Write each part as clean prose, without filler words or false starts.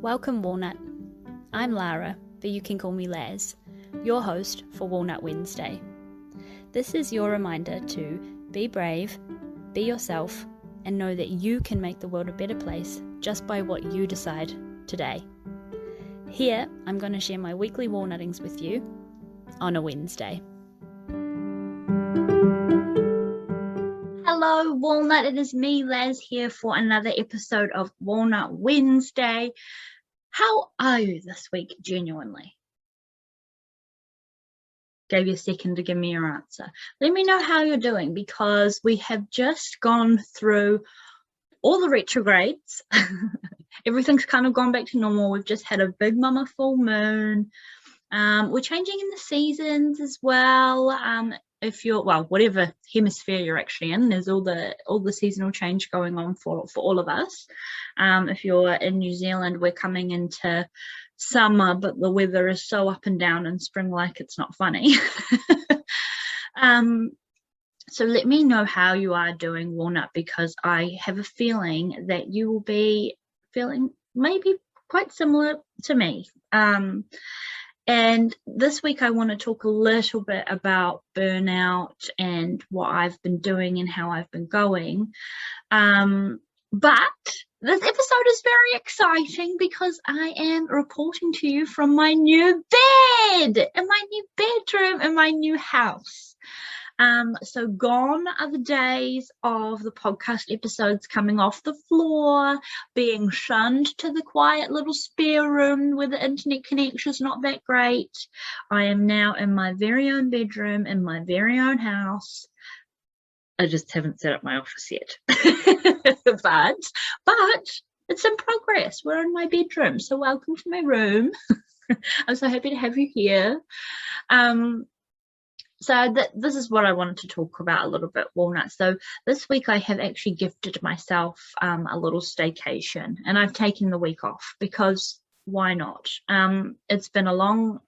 Welcome, Walnut. I'm Lara, but you can call me Laz, your host for Walnut Wednesday. This is your reminder to be brave, be yourself, and know that you can make the world a better place just by what you decide today. Here, I'm going to share my weekly walnuttings with you on a Wednesday. Hello, Walnut. It is me, Laz, here for another episode of Walnut Wednesday. How are you this week, genuinely? Gave you a second to give me your answer. Let me know how you're doing, because we have just gone through all the retrogrades. Everything's kind of gone back to normal. We've just had a big mama full moon. We're changing in the seasons as well. If you're, well, whatever hemisphere you're actually in, there's all the seasonal change going on for all of us. If you're in New Zealand, we're coming into summer, but the weather is so up and down and spring like it's not funny. So let me know how you are doing, Walnut, because I have a feeling that you will be feeling maybe quite similar to me. And this week I want to talk a little bit about burnout and what I've been doing and how I've been going. But this episode is very exciting because I am reporting to you from my new bed, in my new bedroom, in my new house. So gone are the days of the podcast episodes coming off the floor, being shunned to the quiet little spare room where the internet connection is not that great. I am now in my very own bedroom, in my very own house. I just haven't set up my office yet. but it's in progress. We're in my bedroom. So welcome to my room. I'm so happy to have you here. So this is what I wanted to talk about a little bit, Walnut. So this week I have actually gifted myself a little staycation, and I've taken the week off because why not? It's been a long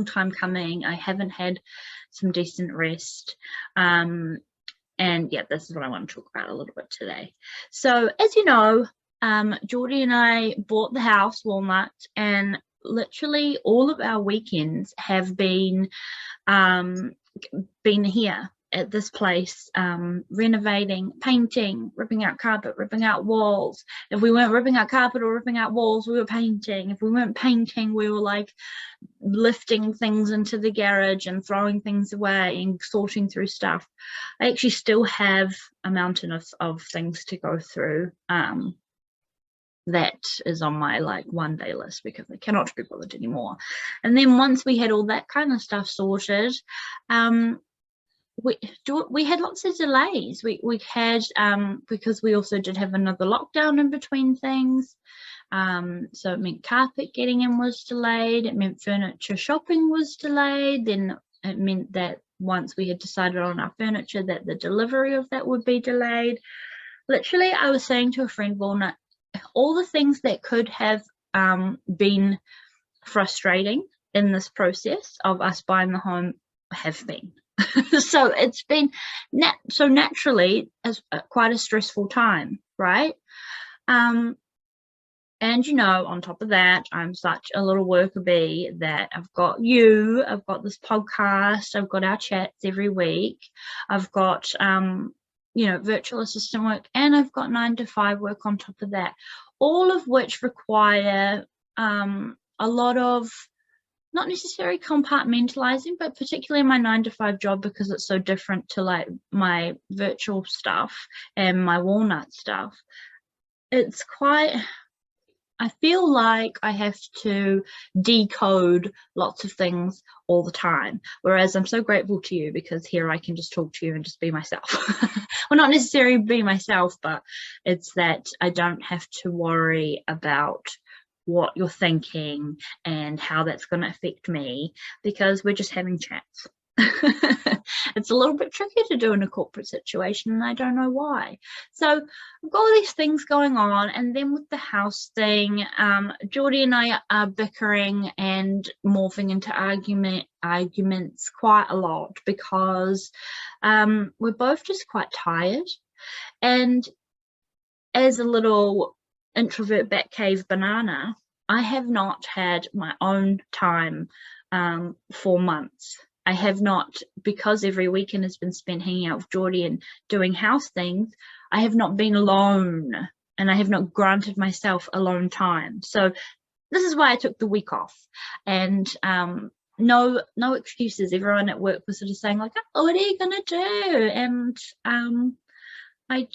time coming. I haven't had some decent rest. And yeah, this is what I want to talk about a little bit today. So as you know, Geordie and I bought the house, Walnut, and literally all of our weekends have been here at this place, renovating, painting, ripping out carpet, ripping out walls. If we weren't ripping out carpet or ripping out walls, we were painting. If we weren't painting, we were like lifting things into the garage and throwing things away and sorting through stuff. I actually still have a mountain of things to go through. That is on my like one-day list because I cannot be bothered anymore. And then once we had all that kind of stuff sorted, we had lots of delays. We had because we also did have another lockdown in between things. So it meant carpet getting in was delayed. It meant furniture shopping was delayed. Then it meant that once we had decided on our furniture, that the delivery of that would be delayed. Literally, I was saying to a friend, Walnut, all the things that could have been frustrating in this process of us buying the home have been. So it's been naturally as quite a stressful time, right? And you know, on top of that, I'm such a little worker bee that I've got you, I've got this podcast, I've got our chats every week, I've got virtual assistant work, and I've got 9 to 5 work on top of that, all of which require a lot of not necessarily compartmentalizing, but particularly my 9 to 5 job, because it's so different to like my virtual stuff and my Walnut stuff. It's quite, I feel like I have to decode lots of things all the time, whereas I'm so grateful to you because here I can just talk to you and just be myself. Well, not necessarily be myself, but it's that I don't have to worry about what you're thinking and how that's going to affect me because we're just having chats. It's a little bit tricky to do in a corporate situation, and I don't know why. So I've got all these things going on, and then with the house thing, Geordie and I are bickering and morphing into arguments quite a lot because we're both just quite tired. And as a little introvert back cave banana, I have not had my own time for months. I have not, because every weekend has been spent hanging out with Geordie and doing house things, I have not been alone, and I have not granted myself alone time. So this is why I took the week off. And no excuses. Everyone at work was sort of saying like, oh, what are you gonna do? And I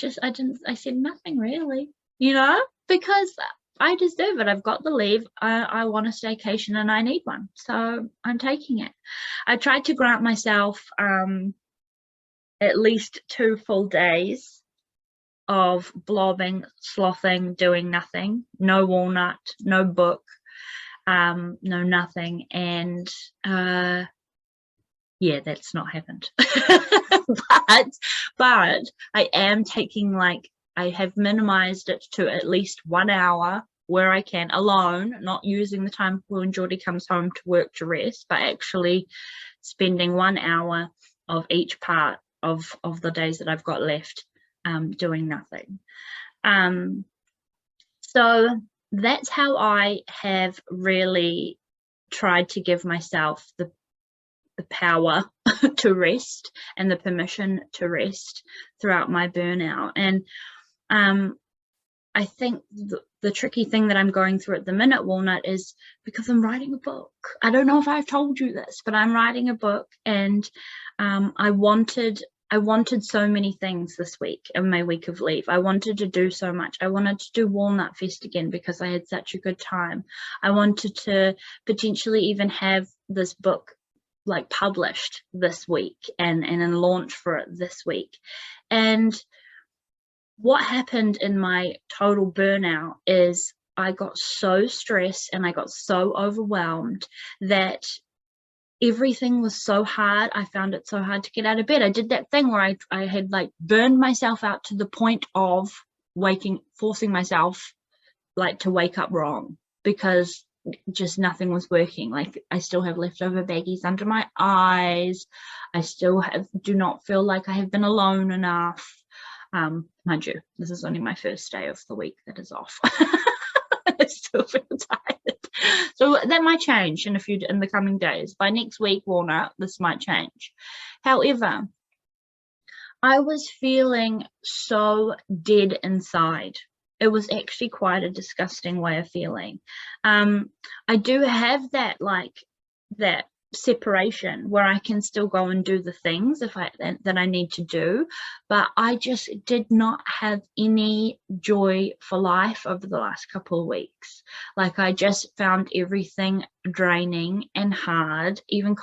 said nothing really, because I deserve it. I've got the leave. I want a staycation and I need one. So I'm taking it. I tried to grant myself at least 2 full days of blobbing, slothing, doing nothing. No Walnut, no book, no nothing. And yeah, that's not happened. but I am taking, like, I have minimized it to at least 1 hour where I can, alone, not using the time when Geordie comes home to work to rest, but actually spending 1 hour of each part of the days that I've got left doing nothing. So that's how I have really tried to give myself the power to rest and the permission to rest throughout my burnout. And I think the tricky thing that I'm going through at the minute, Walnut, is because I'm writing a book. I don't know if I've told you this, but I'm writing a book, and I wanted so many things this week in my week of leave. I wanted to do so much. I wanted to do Walnut Fest again because I had such a good time. I wanted to potentially even have this book like published this week and launch for it this week. And what happened in my total burnout is I got so stressed and I got so overwhelmed that everything was so hard. I found it so hard to get out of bed. I did that thing where I had like burned myself out to the point of forcing myself like to wake up wrong, because just nothing was working. Like, I still have leftover baggies under my eyes. I still do not feel like I have been alone enough. Mind you, this is only my first day of the week that is off. I still feel tired. So that might change in the coming days. By next week, Walnut, this might change. However, I was feeling so dead inside. It was actually quite a disgusting way of feeling. I do have that separation where I can still go and do the things that I need to do, but I just did not have any joy for life over the last couple of weeks. Like, I just found everything draining and hard, even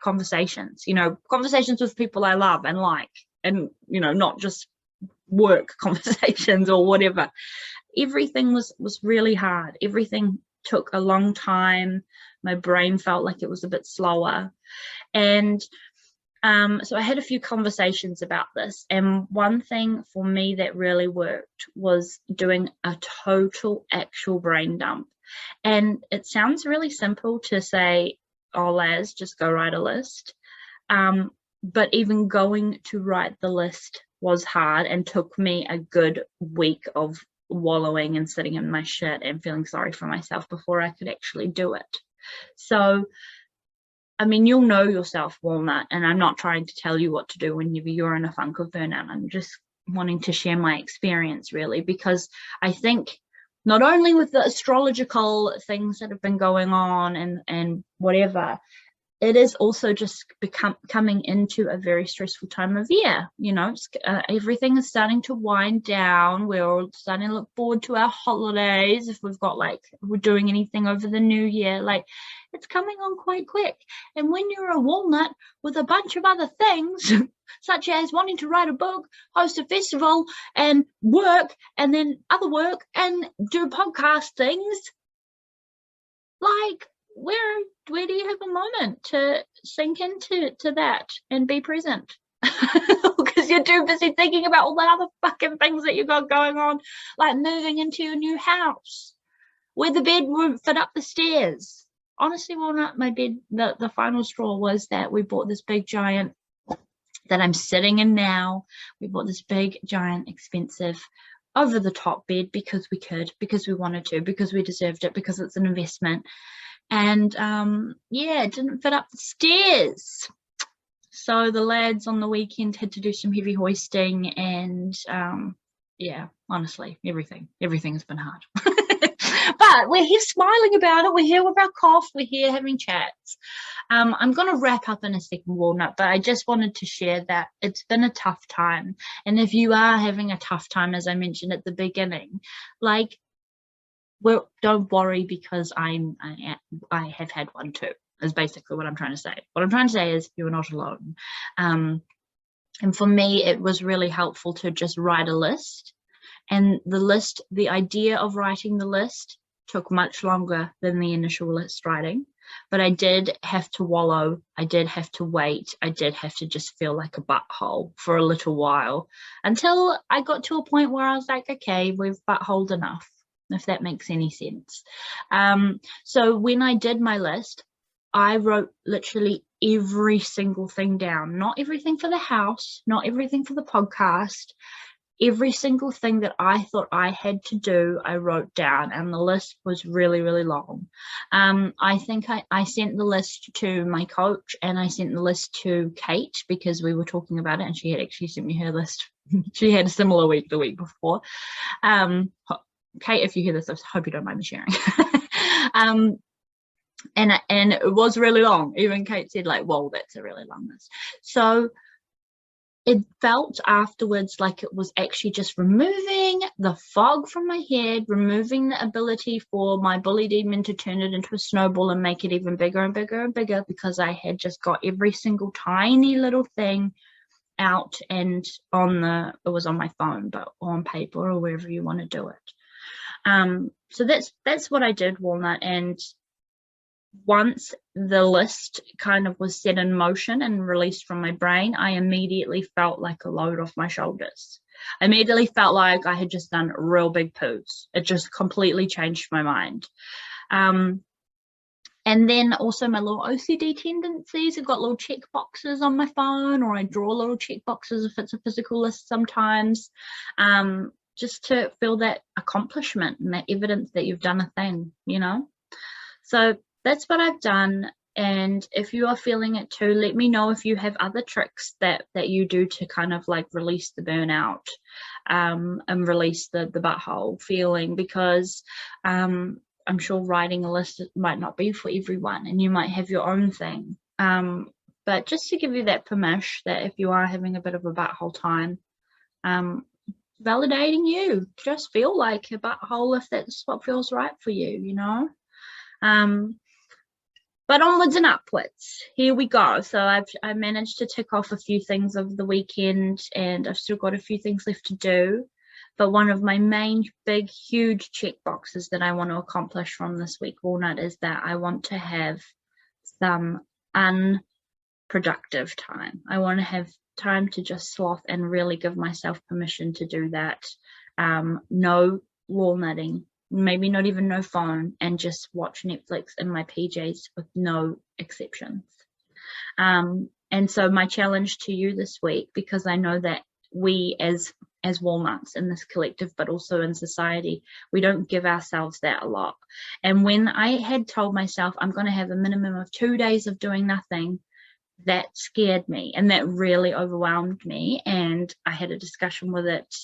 conversations, conversations with people I love and like, and not just work conversations or whatever. Everything was really hard. Everything took a long time. My brain felt like it was a bit slower. And so I had a few conversations about this. And one thing for me that really worked was doing a total actual brain dump. And it sounds really simple to say, oh, Laz, just go write a list. But even going to write the list was hard and took me a good week of wallowing and sitting in my shit and feeling sorry for myself before I could actually do it. So, I mean, you'll know yourself, Walnut, and I'm not trying to tell you what to do when you're in a funk of burnout. I'm just wanting to share my experience, really, because I think not only with the astrological things that have been going on and whatever, it is also just coming into a very stressful time of year. Everything is starting to wind down. We're all starting to look forward to our holidays. If we're doing anything over the new year, it's coming on quite quick. And when you're a Walnut with a bunch of other things, such as wanting to write a book, host a festival, and work, and then other work, and do podcast things, where do you have a moment to sink into that and be present? Because you're too busy thinking about all the other fucking things that you've got going on, like moving into your new house, where the bed won't fit up the stairs. Honestly, Walnut, my bed, the final straw was that we bought this big giant that I'm sitting in now. We bought this big giant expensive over the top bed because we could, because we wanted to, because we deserved it, because it's an investment. And yeah, it didn't fit up the stairs. So the lads on the weekend had to do some heavy hoisting, and yeah, honestly, everything's been hard. But we're here smiling about it. We're here with our cough. We're here having chats. I'm going to wrap up in a second, Walnut, but I just wanted to share that it's been a tough time. And if you are having a tough time, as I mentioned at the beginning, like, well, don't worry, because I have had one too, is basically what I'm trying to say. What I'm trying to say is you're not alone. And for me, it was really helpful to just write a list. And the idea of writing the list took much longer than the initial list writing. But I did have to wallow. I did have to wait. I did have to just feel like a butthole for a little while, until I got to a point where I was like, okay, we've buttholed enough, if that makes any sense. So when I did my list, I wrote literally every single thing down. Not everything for the house, not everything for the podcast. Every single thing that I thought I had to do, I wrote down, and the list was really, really long. I think I sent the list to my coach, and I sent the list to Kate, because we were talking about it, and she had actually sent me her list. She had a similar week the week before. Kate, if you hear this, I hope you don't mind me sharing. And it was really long. Even Kate said, like, whoa, that's a really long list. So it felt afterwards like it was actually just removing the fog from my head, removing the ability for my bully demon to turn it into a snowball and make it even bigger and bigger and bigger, because I had just got every single tiny little thing out, and it was on my phone, but on paper or wherever you want to do it. So that's what I did, Walnut. And once the list kind of was set in motion and released from my brain, I immediately felt like a load off my shoulders. I immediately felt like I had just done real big poos. It just completely changed my mind. And then also my little OCD tendencies. I've got little check boxes on my phone, or I draw little check boxes if it's a physical list sometimes, just to feel that accomplishment and that evidence that you've done a thing, you know? So that's what I've done. And if you are feeling it too, let me know if you have other tricks that you do to kind of like release the burnout, and release the butthole feeling, because I'm sure writing a list might not be for everyone, and you might have your own thing. But just to give you that permission that if you are having a bit of a butthole time, validating you, just feel like a butthole if that's what feels right for you, you know? But onwards and upwards, here we go. So I managed to tick off a few things over the weekend, and I've still got a few things left to do. But one of my main, big, huge check boxes that I want to accomplish from this week, Walnut, is that I want to have some unproductive time. I want to have time to just sloth and really give myself permission to do that. No walnutting. Maybe not even no phone, and just watch Netflix in my PJs with no exceptions. And so my challenge to you this week, because I know that we as walnuts in this collective, but also in society, we don't give ourselves that a lot. And when I had told myself I'm going to have a minimum of 2 days of doing nothing, that scared me, and that really overwhelmed me. And I had a discussion with it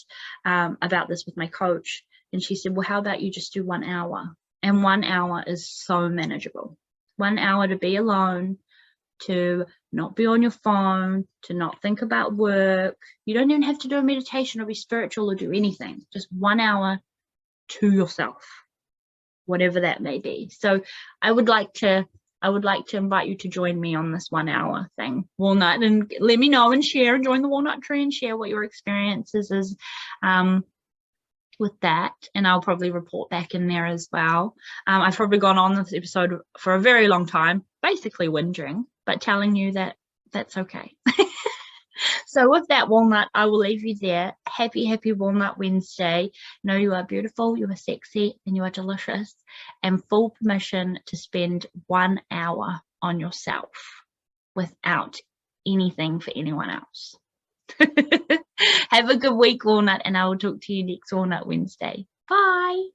about this with my coach. And she said, well, how about you just do 1 hour? And 1 hour is so manageable. 1 hour to be alone, to not be on your phone, to not think about work. You don't even have to do a meditation or be spiritual or do anything. Just 1 hour to yourself, whatever that may be. So I would like to invite you to join me on this 1 hour thing, Walnut, and let me know and share, and join the Walnut tree and share what your experiences is with that, and I'll probably report back in there as well. I've probably gone on this episode for a very long time, basically whinging, but telling you that that's okay. So with that, Walnut, I will leave you there. Happy Walnut Wednesday. Know you are beautiful, you are sexy, and you are delicious, and full permission to spend 1 hour on yourself without anything for anyone else. Have a good week, Walnut, and I will talk to you next Walnut Wednesday. Bye.